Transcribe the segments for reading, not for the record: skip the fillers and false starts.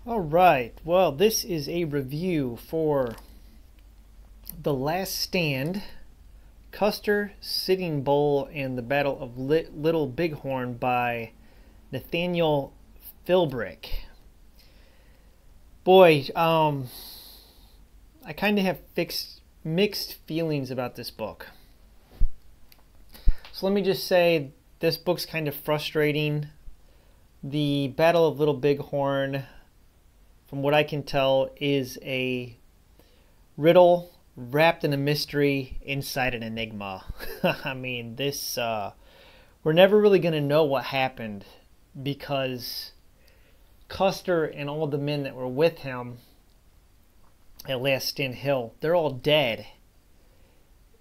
All right, well, this is a review for The Last Stand, Custer, Sitting Bull, and the Battle of Little Bighorn by Nathaniel Philbrick. Boy, I kind of have mixed feelings about this book. So let me just say, this book's kind of frustrating. The Battle of Little Bighorn, from what I can tell, is a riddle wrapped in a mystery inside an enigma. I mean, we're never really going to know what happened because Custer and all the men that were with him at Last Stand Hill, they're all dead.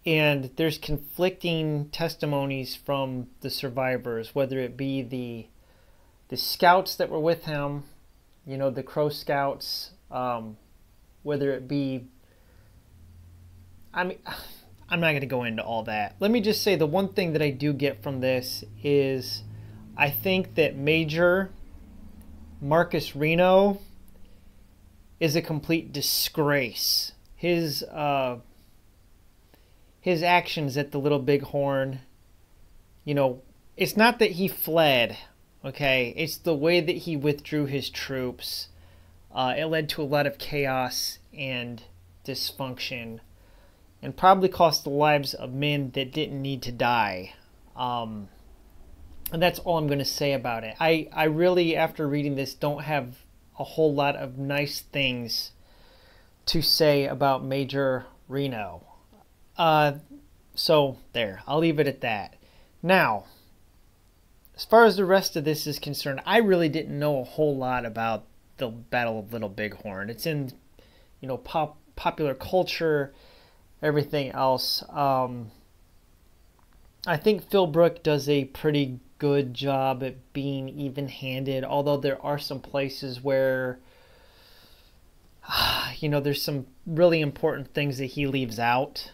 And there's conflicting testimonies from the survivors, whether it be the scouts that were with him, the Crow Scouts, whether it be, I'm not going to go into all that. Let me just say the one thing that I do get from this is I think that Major Marcus Reno is a complete disgrace. His actions at the Little Bighorn, it's not that he fled, okay? It's the way that he withdrew his troops. It led to a lot of chaos and dysfunction and probably cost the lives of men that didn't need to die. And that's all I'm going to say about it. I really, after reading this, don't have a whole lot of nice things to say about Major Reno. So there, I'll leave it at that. Now, as far as the rest of this is concerned, I really didn't know a whole lot about the Battle of Little Bighorn. It's in, popular culture, everything else. I think Philbrick does a pretty good job at being even-handed, although there are some places where, there's some really important things that he leaves out.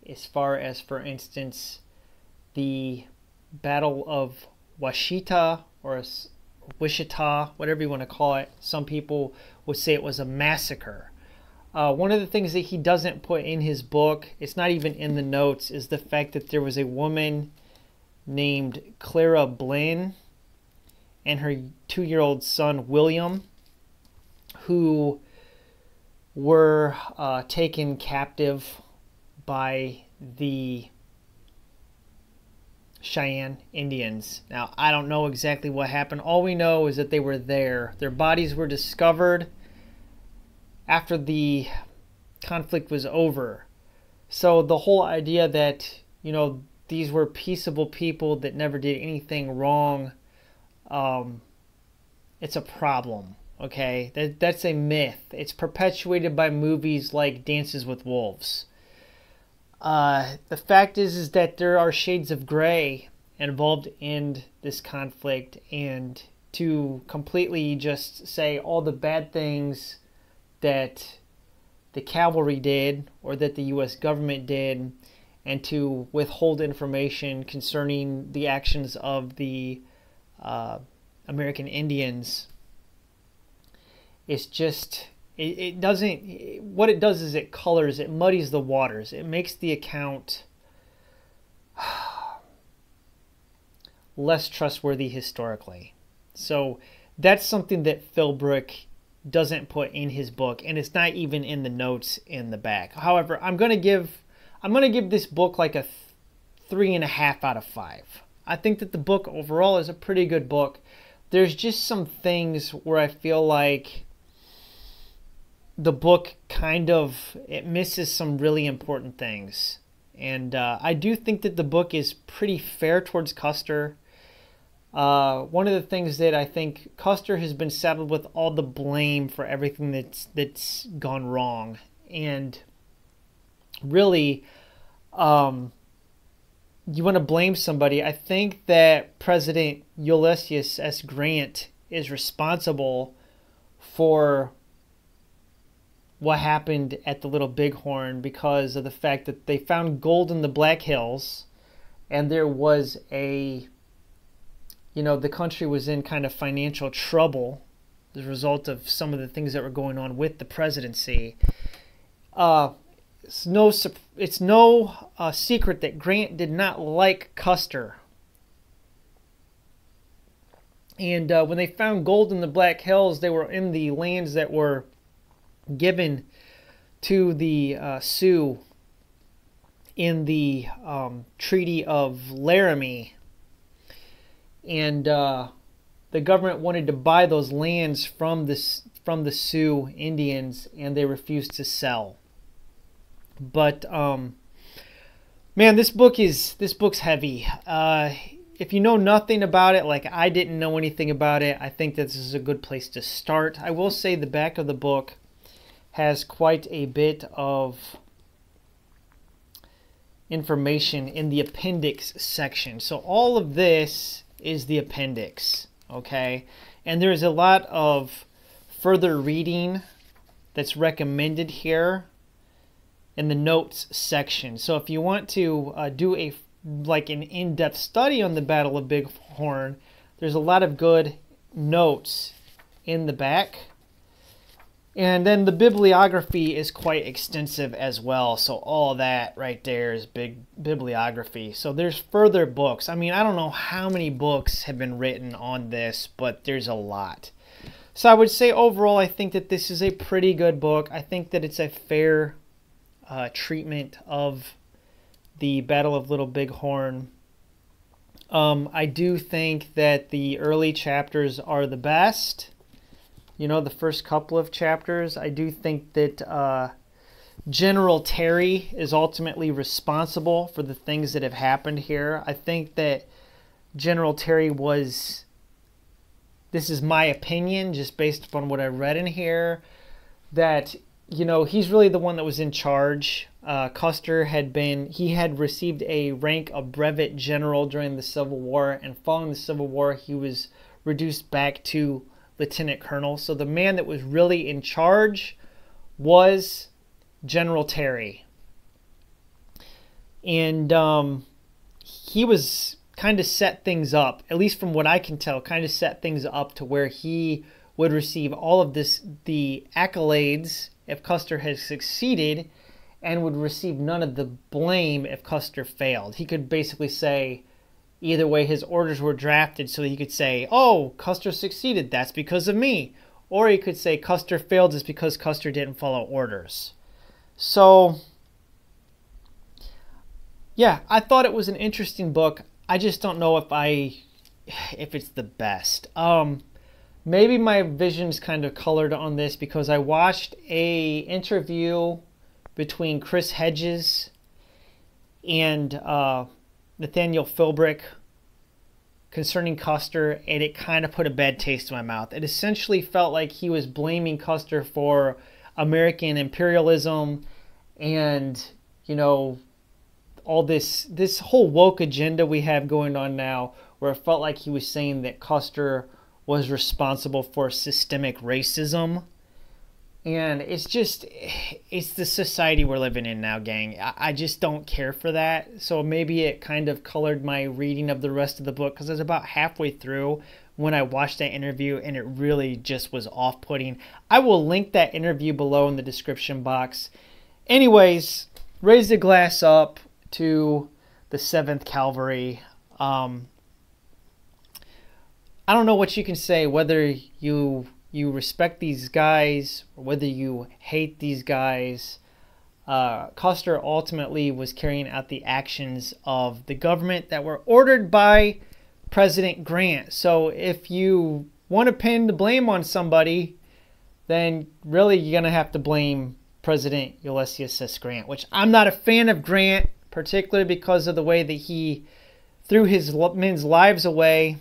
As far as, for instance, the Battle of Washita or Wichita, whatever you want to call it. Some people would say it was a massacre. One of the things that he doesn't put in his book, it's not even in the notes, is the fact that there was a woman named Clara Blinn and her 2-year-old son William who were taken captive by the Cheyenne Indians. Now, I don't know exactly what happened. All we know is that they were there. Their bodies were discovered after the conflict was over. So the whole idea that, these were peaceable people that never did anything wrong, it's a problem, okay? That's a myth. It's perpetuated by movies like Dances with Wolves. The fact is that there are shades of gray involved in this conflict, and to completely just say all the bad things that the cavalry did or that the U.S. government did, and to withhold information concerning the actions of the American Indians, it's just... It doesn't, what it does is it muddies the waters. It makes the account less trustworthy historically. So that's something that Philbrick doesn't put in his book, and it's not even in the notes in the back. However, I'm gonna give this book like a 3.5 out of 5. I think that the book overall is a pretty good book. There's just some things where I feel like the book it misses some really important things. And I do think that the book is pretty fair towards Custer. One of the things that I think Custer has been saddled with all the blame for everything that's gone wrong. And really, you want to blame somebody. I think that President Ulysses S. Grant is responsible for what happened at the Little Bighorn because of the fact that they found gold in the Black Hills, and there was the country was in kind of financial trouble, as a result of some of the things that were going on with the presidency. It's no secret that Grant did not like Custer. And when they found gold in the Black Hills, they were in the lands that were given to the Sioux in the Treaty of Laramie. And the government wanted to buy those lands from the Sioux Indians, and they refused to sell. But man, this book's heavy. If you know nothing about it, like I didn't know anything about it, I think that this is a good place to start. I will say the back of the book has quite a bit of information in the appendix section. So all of this is the appendix, okay? And there's a lot of further reading that's recommended here in the notes section. So if you want to do an in-depth study on the Battle of Bighorn, there's a lot of good notes in the back. And then the bibliography is quite extensive as well. So all that right there is big bibliography. So there's further books. I mean, I don't know how many books have been written on this, but there's a lot. So I would say overall, I think that this is a pretty good book. I think that it's a fair treatment of the Battle of Little Bighorn. I do think that the early chapters are the best. You know, the first couple of chapters. I do think that General Terry is ultimately responsible for the things that have happened here. I think that General Terry was, this is my opinion, just based upon what I read in here, that, you know, he's really the one that was in charge. Custer had received a rank of brevet general during the Civil War, and following the Civil War, he was reduced back to lieutenant colonel. So the man that was really in charge was General Terry. And he was kind of set things up, at least from what I can tell, kind of set things up to where he would receive all of the accolades if Custer had succeeded, and would receive none of the blame if Custer failed. He could basically say, either way, his orders were drafted so he could say, oh, Custer succeeded, that's because of me. Or he could say Custer failed, it's because Custer didn't follow orders. So, yeah, I thought it was an interesting book. I just don't know if it's the best. Maybe my vision's kind of colored on this because I watched a interview between Chris Hedges and Nathaniel Philbrick concerning Custer, and it kind of put a bad taste in my mouth. It essentially felt like he was blaming Custer for American imperialism and, you know, all this whole woke agenda we have going on now, where it felt like he was saying that Custer was responsible for systemic racism. And it's the society we're living in now, gang. I just don't care for that. So maybe it kind of colored my reading of the rest of the book, because I was about halfway through when I watched that interview, and it really just was off-putting. I will link that interview below in the description box. Anyways, raise the glass up to the 7th Cavalry. I don't know what you can say, whether you respect these guys or whether you hate these guys. Custer ultimately was carrying out the actions of the government that were ordered by President Grant. So if you want to pin the blame on somebody, then really you're going to have to blame President Ulysses S. Grant, which I'm not a fan of Grant, particularly because of the way that he threw his men's lives away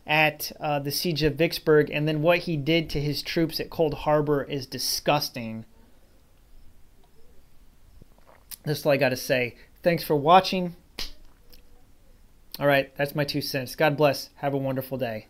at the siege of Vicksburg, and then what he did to his troops at Cold Harbor is disgusting. That's all I got to say. Thanks for watching. All right, that's my 2 cents. God bless. Have a wonderful day.